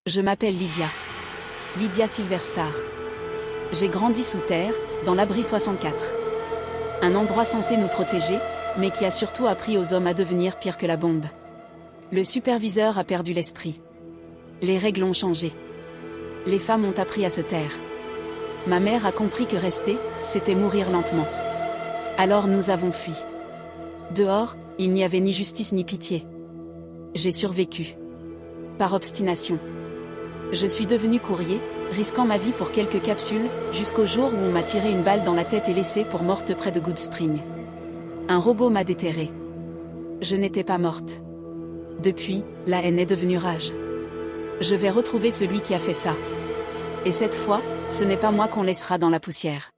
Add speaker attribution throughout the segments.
Speaker 1: Je m'appelle Lydia. Lydia Silverstar. J'ai grandi sous terre, dans l'abri 64. Un endroit censé nous protéger, mais qui a surtout appris aux hommes à devenir pire que la bombe. Le superviseur a perdu l'esprit. Les règles ont changé. Les femmes ont appris à se taire. Ma mère a compris que rester, c'était mourir lentement. Alors nous avons fui. Dehors, il n'y avait ni justice ni pitié. J'ai survécu. Par obstination. Je suis devenu courrier, risquant ma vie pour quelques capsules, jusqu'au jour où on m'a tiré une balle dans la tête et laissée pour morte près de Good Spring. Un robot m'a déterré. Je n'étais pas morte. Depuis, la haine est devenue rage. Je vais retrouver celui qui a fait ça. Et cette fois, ce n'est pas moi qu'on laissera dans la poussière.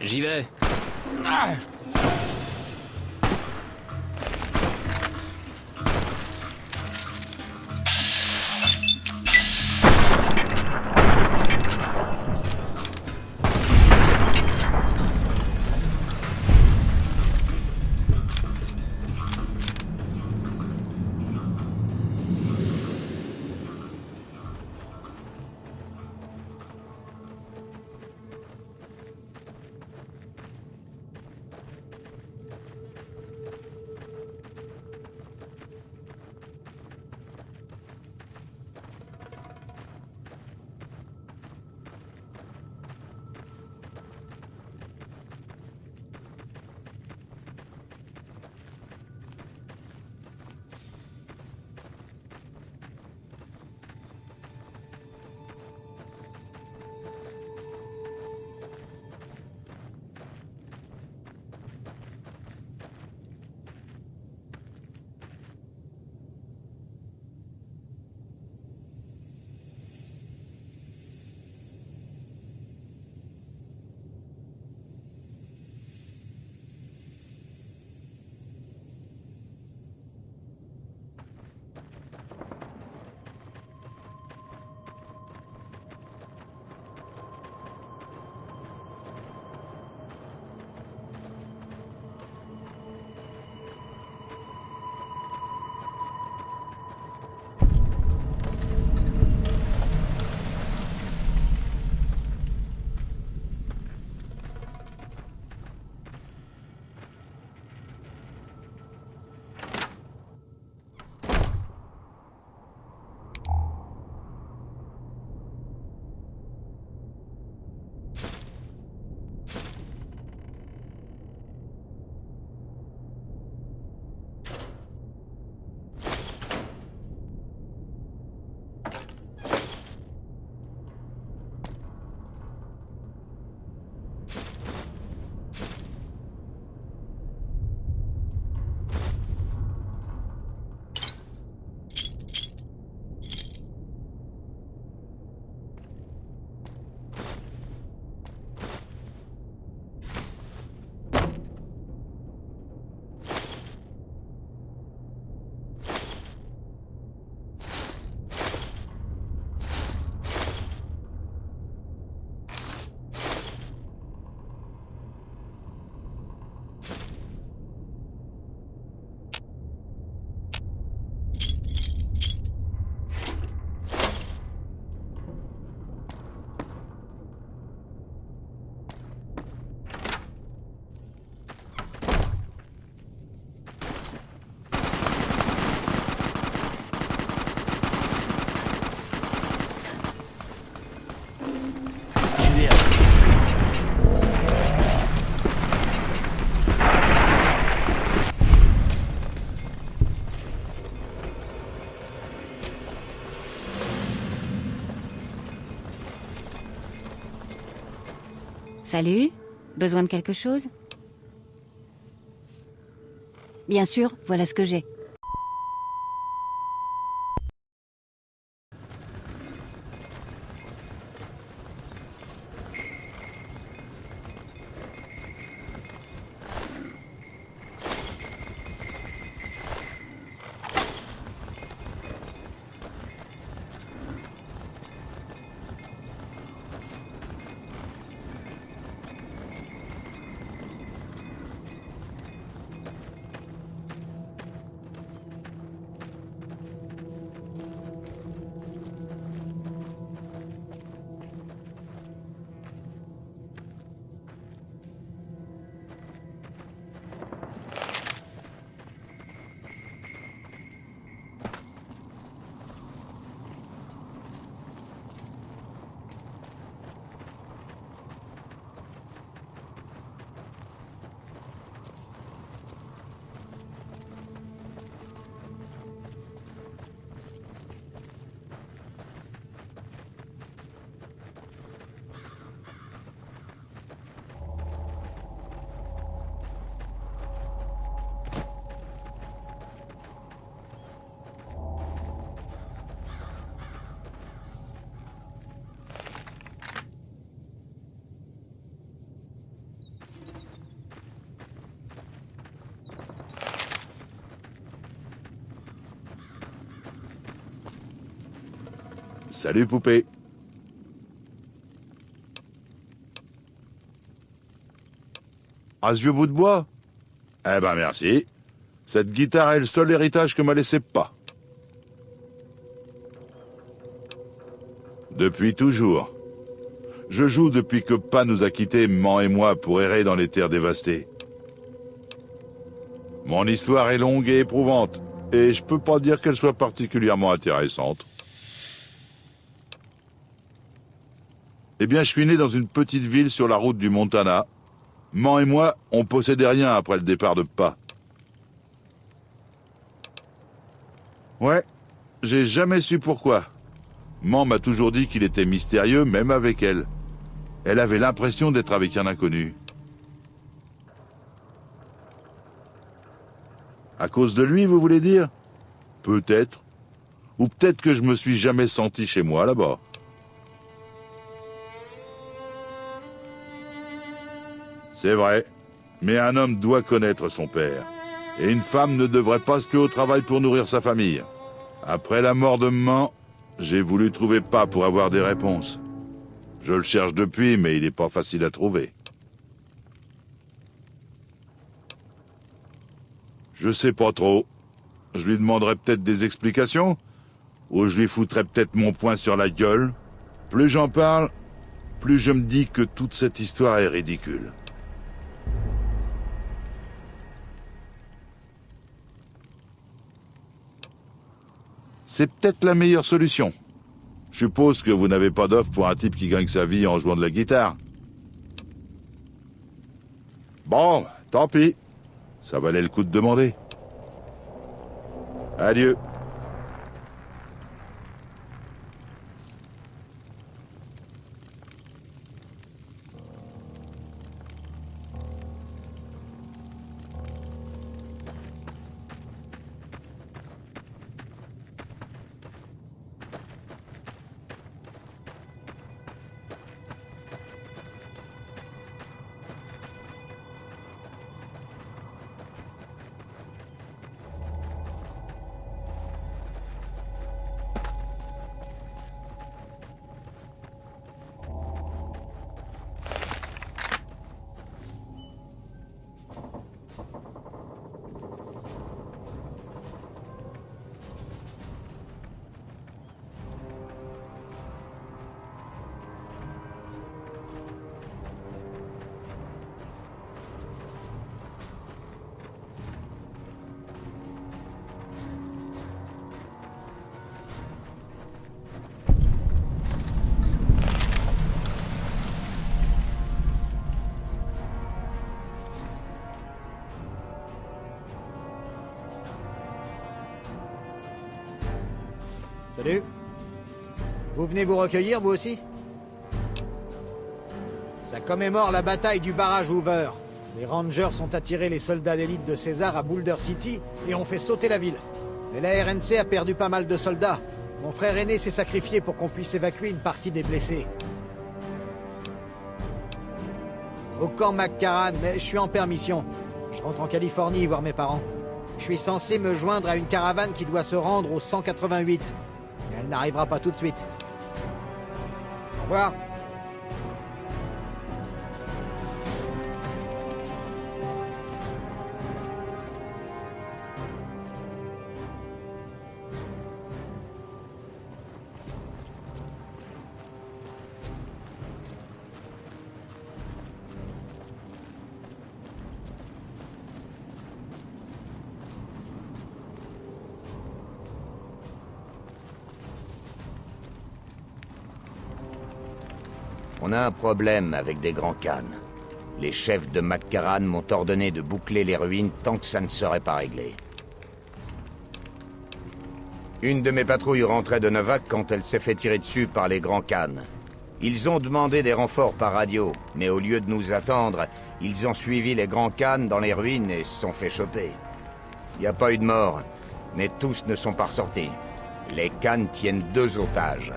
Speaker 2: J'y vais. Salut, besoin de quelque chose? Bien sûr, voilà ce que j'ai.
Speaker 3: Salut poupée. Ah, ce vieux bout de bois? Eh ben merci. Cette guitare est le seul héritage que m'a laissé Pa. Depuis toujours. Je joue depuis que Pa nous a quittés, Man et moi, pour errer dans les terres dévastées. Mon histoire est longue et éprouvante, et je peux pas dire qu'elle soit particulièrement intéressante. Eh bien, je suis né dans une petite ville sur la route du Montana. Man et moi, on possédait rien après le départ de Pa. Ouais, j'ai jamais su pourquoi. Man m'a toujours dit qu'il était mystérieux, même avec elle. Elle avait l'impression d'être avec un inconnu. À cause de lui, vous voulez dire? Peut-être. Ou peut-être que je me suis jamais senti chez moi là-bas. C'est vrai, mais un homme doit connaître son père. Et une femme ne devrait pas se tuer au travail pour nourrir sa famille. Après la mort de Man, j'ai voulu trouver Pa pour avoir des réponses. Je le cherche depuis, mais il n'est pas facile à trouver. Je sais pas trop. Je lui demanderai peut-être des explications, ou je lui foutrai peut-être mon poing sur la gueule. Plus j'en parle, plus je me dis que toute cette histoire est ridicule. C'est peut-être la meilleure solution. Je suppose que vous n'avez pas d'offre pour un type qui gagne sa vie en jouant de la guitare. Bon, tant pis. Ça valait le coup de demander. Adieu.
Speaker 4: Salut. Vous venez vous recueillir, vous aussi? Ça commémore la bataille du barrage Hoover. Les Rangers ont attiré les soldats d'élite de César à Boulder City et ont fait sauter la ville. Mais la RNC a perdu pas mal de soldats. Mon frère aîné s'est sacrifié pour qu'on puisse évacuer une partie des blessés. Au camp McCarran, mais je suis en permission. Je rentre en Californie voir mes parents. Je suis censé me joindre à une caravane qui doit se rendre au 188. Mais elle n'arrivera pas tout de suite. Au revoir.
Speaker 5: On a un problème avec des grands Khan. Les chefs de McCarran m'ont ordonné de boucler les ruines tant que ça ne serait pas réglé. Une de mes patrouilles rentrait de Novak quand elle s'est fait tirer dessus par les grands Khan. Ils ont demandé des renforts par radio, mais au lieu de nous attendre, ils ont suivi les grands Khan dans les ruines et se sont fait choper. Il n'y a pas eu de mort, mais tous ne sont pas ressortis. Les Khan tiennent 2 otages,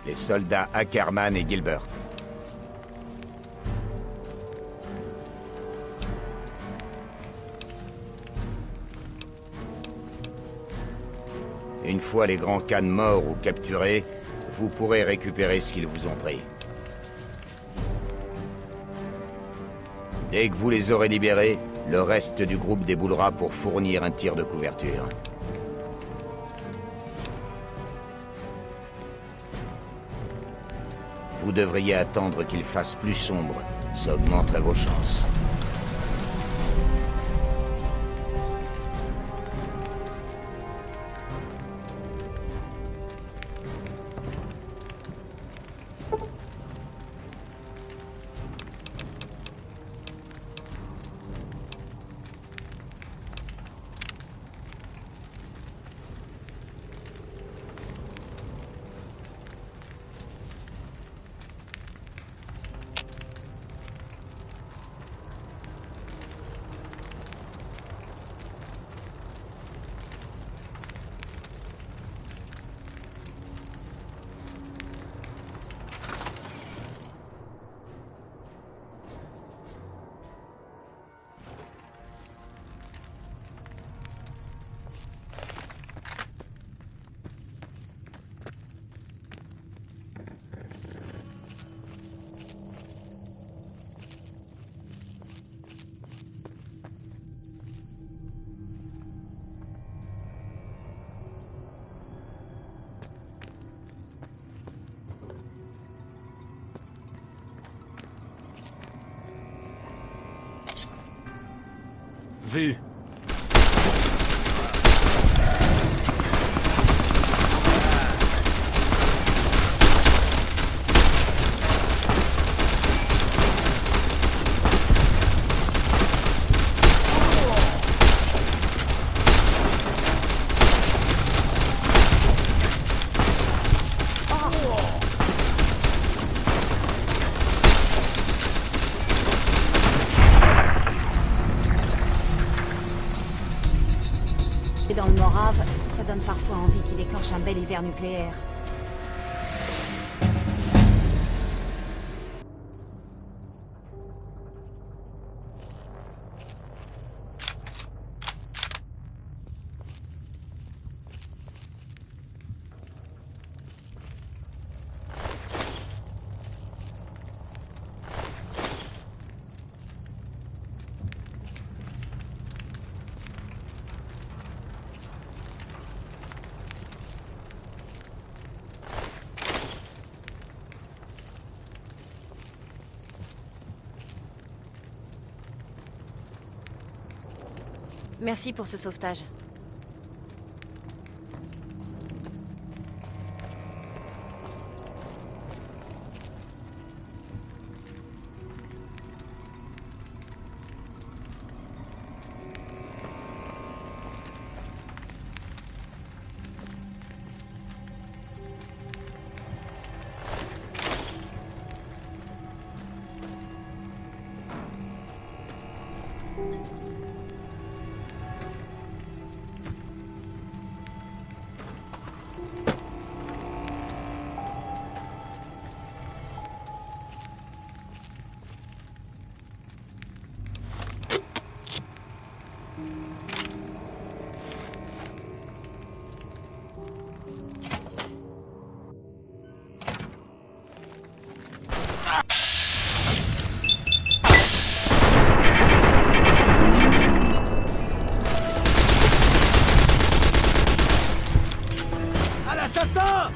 Speaker 5: les soldats Ackerman et Gilbert. Une fois les grands Khan morts ou capturés, vous pourrez récupérer ce qu'ils vous ont pris. Dès que vous les aurez libérés, le reste du groupe déboulera pour fournir un tir de couverture. Vous devriez attendre qu'il fasse plus sombre. Ça augmenterait vos chances.
Speaker 6: Vu.
Speaker 2: Dans le Morave, ça donne parfois envie qu'il déclenche un bel hiver nucléaire. Merci pour ce sauvetage.
Speaker 4: Assassin!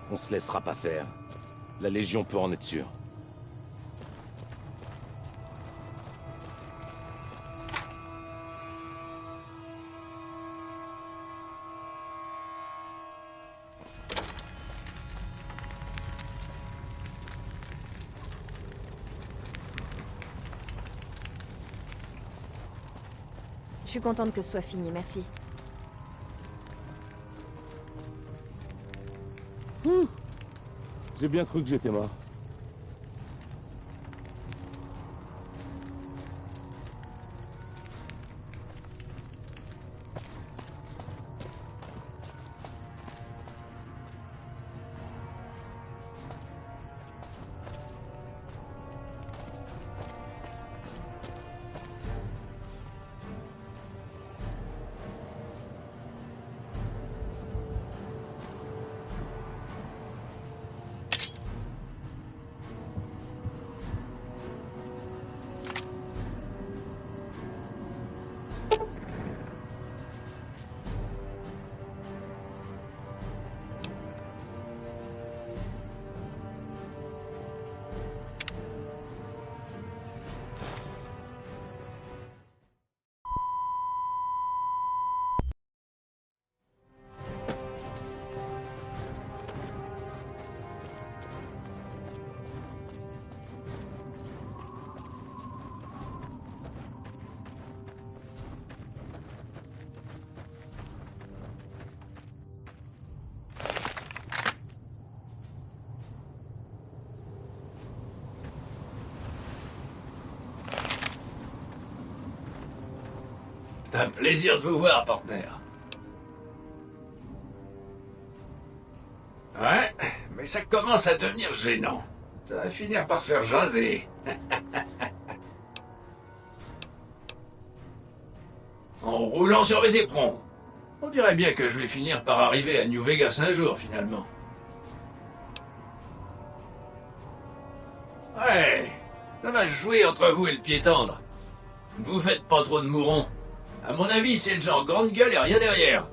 Speaker 6: On se laissera pas faire. La Légion peut en être sûre.
Speaker 2: Je suis contente que ce soit fini, merci.
Speaker 6: J'ai bien cru que j'étais mort.
Speaker 7: C'est un plaisir de vous voir, partenaire. Ouais, mais ça commence à devenir gênant. Ça va finir par faire jaser. En roulant sur mes éperons. On dirait bien que je vais finir par arriver à New Vegas un jour, finalement. Ouais, ça va se jouer entre vous et le pied tendre. Ne vous faites pas trop de mourons. À mon avis, c'est le genre grande gueule et rien derrière.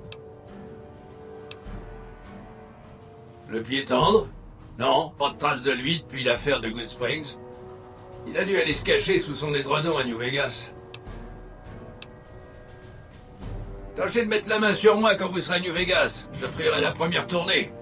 Speaker 7: Le pied tendre? Non, pas de trace de lui depuis l'affaire de Good Springs. Il a dû aller se cacher sous son édredon à New Vegas. Tâchez de mettre la main sur moi quand vous serez à New Vegas. J'offrirai la première tournée.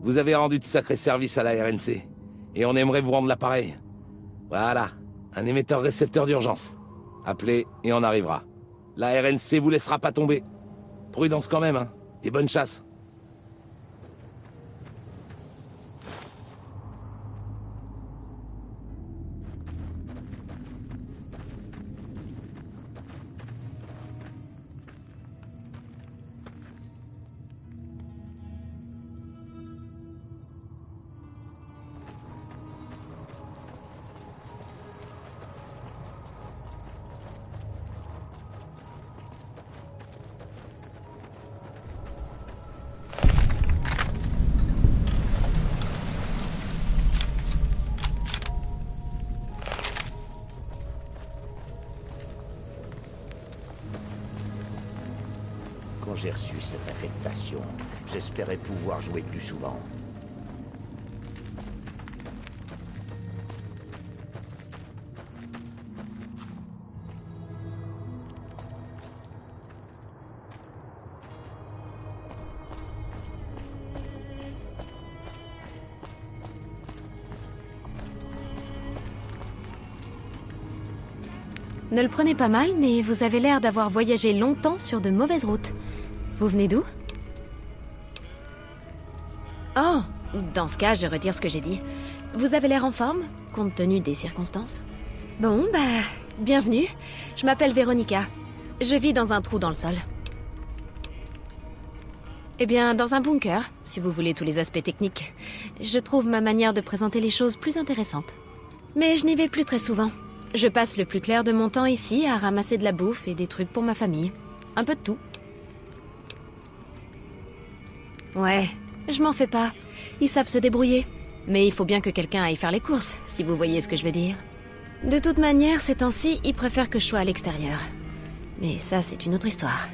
Speaker 6: Vous avez rendu de sacrés services à la RNC. Et on aimerait vous rendre l'appareil. Voilà, un émetteur-récepteur d'urgence. Appelez et on arrivera. La RNC vous laissera pas tomber. Prudence quand même, hein. Et bonne chasse.
Speaker 5: Quand j'ai reçu cette affectation, j'espérais pouvoir jouer plus souvent.
Speaker 2: Ne le prenez pas mal, mais vous avez l'air d'avoir voyagé longtemps sur de mauvaises routes. Vous venez d'où? Oh, dans ce cas, je retire ce que j'ai dit. Vous avez l'air en forme, compte tenu des circonstances. Bon, bienvenue. Je m'appelle Véronica. Je vis dans un trou dans le sol. Eh bien, dans un bunker, si vous voulez tous les aspects techniques. Je trouve ma manière de présenter les choses plus intéressante. Mais je n'y vais plus très souvent. Je passe le plus clair de mon temps ici à ramasser de la bouffe et des trucs pour ma famille. Un peu de tout. Ouais, je m'en fais pas. Ils savent se débrouiller. Mais il faut bien que quelqu'un aille faire les courses, si vous voyez ce que je veux dire. De toute manière, ces temps-ci, ils préfèrent que je sois à l'extérieur. Mais ça, c'est une autre histoire.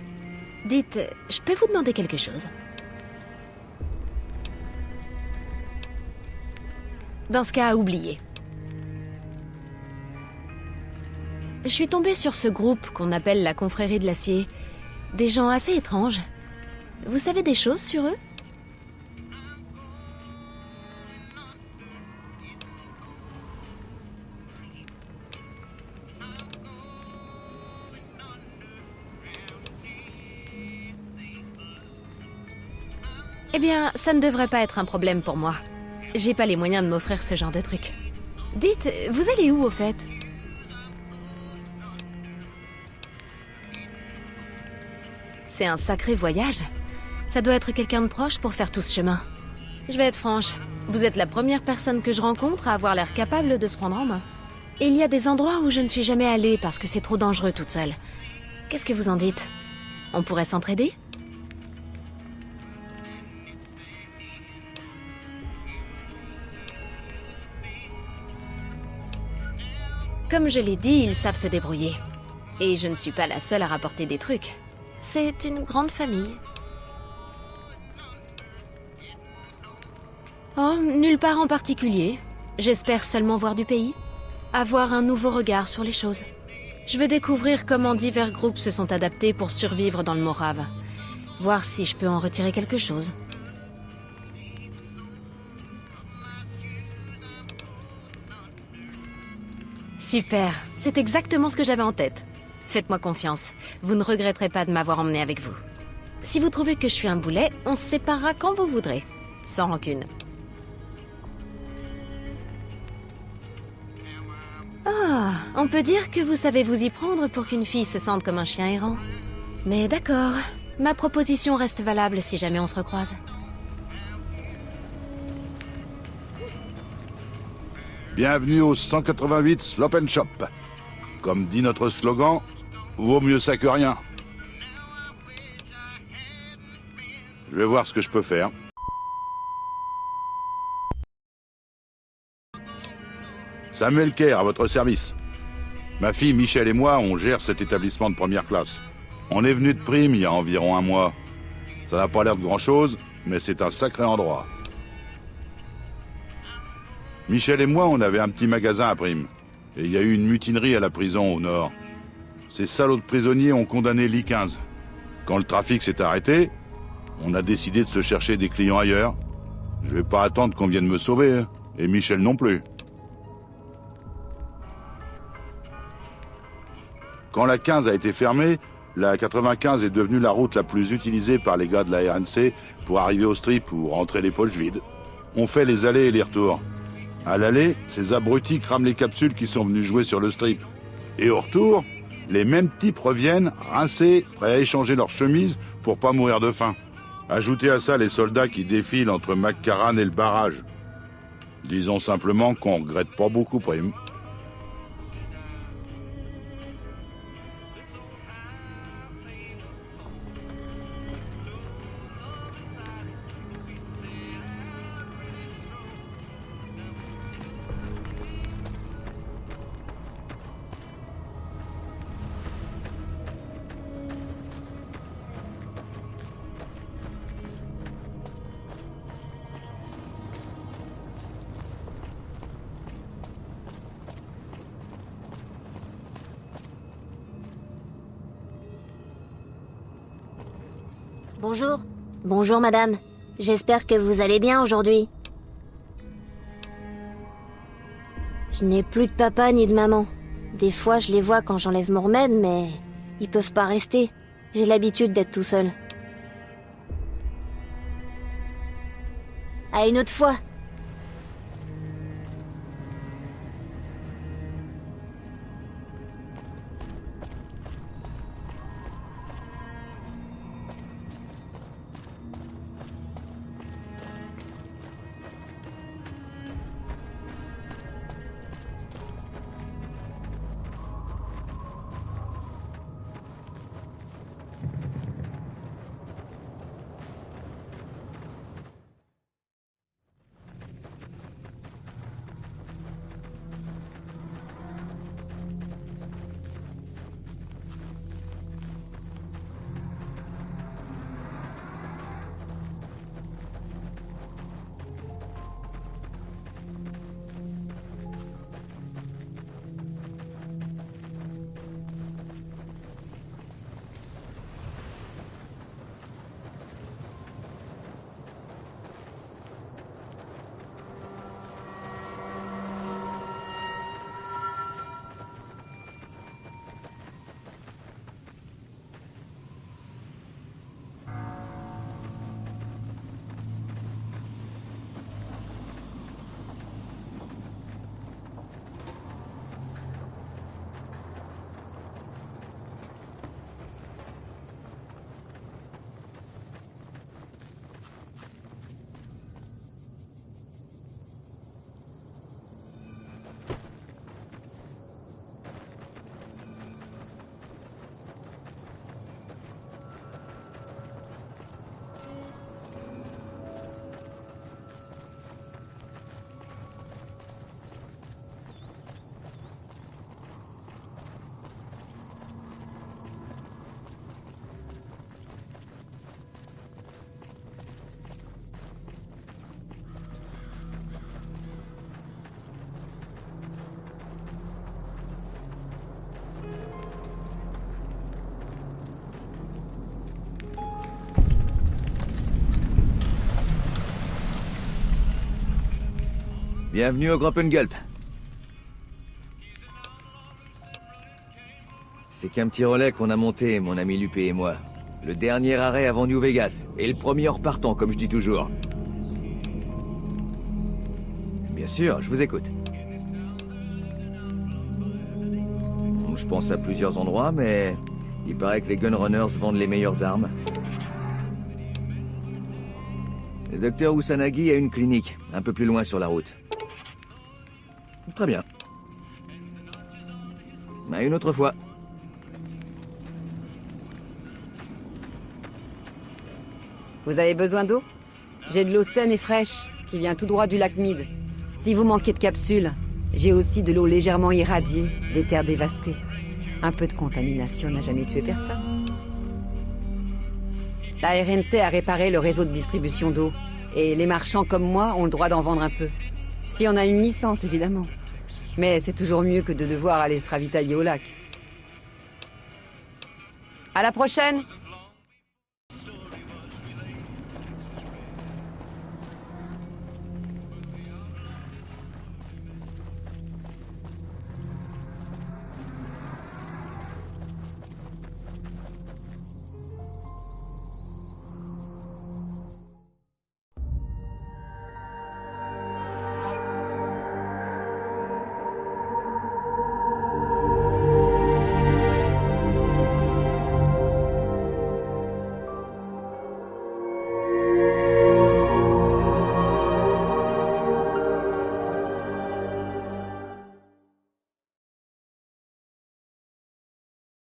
Speaker 2: Dites, je peux vous demander quelque chose? Dans ce cas, oubliez. Je suis tombée sur ce groupe qu'on appelle la Confrérie de l'Acier. Des gens assez étranges. Vous savez des choses sur eux? Eh bien, ça ne devrait pas être un problème pour moi. J'ai pas les moyens de m'offrir ce genre de truc. Dites, vous allez où au fait? C'est un sacré voyage. Ça doit être quelqu'un de proche pour faire tout ce chemin. Je vais être franche, vous êtes la première personne que je rencontre à avoir l'air capable de se prendre en main. Il y a des endroits où je ne suis jamais allée parce que c'est trop dangereux toute seule. Qu'est-ce que vous en dites? On pourrait s'entraider? Comme je l'ai dit, ils savent se débrouiller. Et je ne suis pas la seule à rapporter des trucs. C'est une grande famille. Oh, nulle part en particulier. J'espère seulement voir du pays. Avoir un nouveau regard sur les choses. Je veux découvrir comment divers groupes se sont adaptés pour survivre dans le Morave. Voir si je peux en retirer quelque chose. Super, c'est exactement ce que j'avais en tête. Faites-moi confiance, vous ne regretterez pas de m'avoir emmené avec vous. Si vous trouvez que je suis un boulet, on se séparera quand vous voudrez. Sans rancune. Ah, on peut dire que vous savez vous y prendre pour qu'une fille se sente comme un chien errant. Mais d'accord, ma proposition reste valable si jamais on se recroise.
Speaker 3: Bienvenue au 188 Slop and Shop. Comme dit notre slogan, vaut mieux ça que rien. Je vais voir ce que je peux faire. Samuel Kerr, à votre service. Ma fille Michel et moi, on gère cet établissement de première classe. On est venu de Prime il y a environ un mois. Ça n'a pas l'air de grand-chose, mais c'est un sacré endroit. Michel et moi, on avait un petit magasin à Prime. Et il y a eu une mutinerie à la prison au nord. Ces salauds de prisonniers ont condamné l'I-15. Quand le trafic s'est arrêté, on a décidé de se chercher des clients ailleurs. Je vais pas attendre qu'on vienne me sauver, hein. Et Michel non plus. Quand la 15 a été fermée, la 95 est devenue la route la plus utilisée par les gars de la RNC pour arriver au strip ou rentrer les poches vides. On fait les allées et les retours. À l'aller, ces abrutis crament les capsules qui sont venus jouer sur le strip. Et au retour, les mêmes types reviennent, rincés, prêts à échanger leurs chemises pour pas mourir de faim. Ajoutez à ça les soldats qui défilent entre McCarran et le barrage. Disons simplement qu'on regrette pas beaucoup, Prime.
Speaker 8: Bonjour. Bonjour madame. J'espère que vous allez bien aujourd'hui. Je n'ai plus de papa ni de maman. Des fois je les vois quand j'enlève mon remède, mais ils peuvent pas rester. J'ai l'habitude d'être tout seul. À une autre fois.
Speaker 9: Bienvenue au Gulp. C'est qu'un petit relais qu'on a monté, mon ami Lupé et moi. Le dernier arrêt avant New Vegas, et le premier en repartant, comme je dis toujours. Bien sûr, je vous écoute. Je pense à plusieurs endroits, mais il paraît que les Gunrunners vendent les meilleures armes. Le docteur Usanagi a une clinique, un peu plus loin sur la route. Très bien. À une autre fois.
Speaker 10: Vous avez besoin d'eau? J'ai de l'eau saine et fraîche, qui vient tout droit du lac Mead. Si vous manquez de capsules, j'ai aussi de l'eau légèrement irradiée des terres dévastées. Un peu de contamination n'a jamais tué personne. La RNC a réparé le réseau de distribution d'eau, et les marchands comme moi ont le droit d'en vendre un peu. Si on a une licence, évidemment. Mais c'est toujours mieux que de devoir aller se ravitailler au lac. À la prochaine!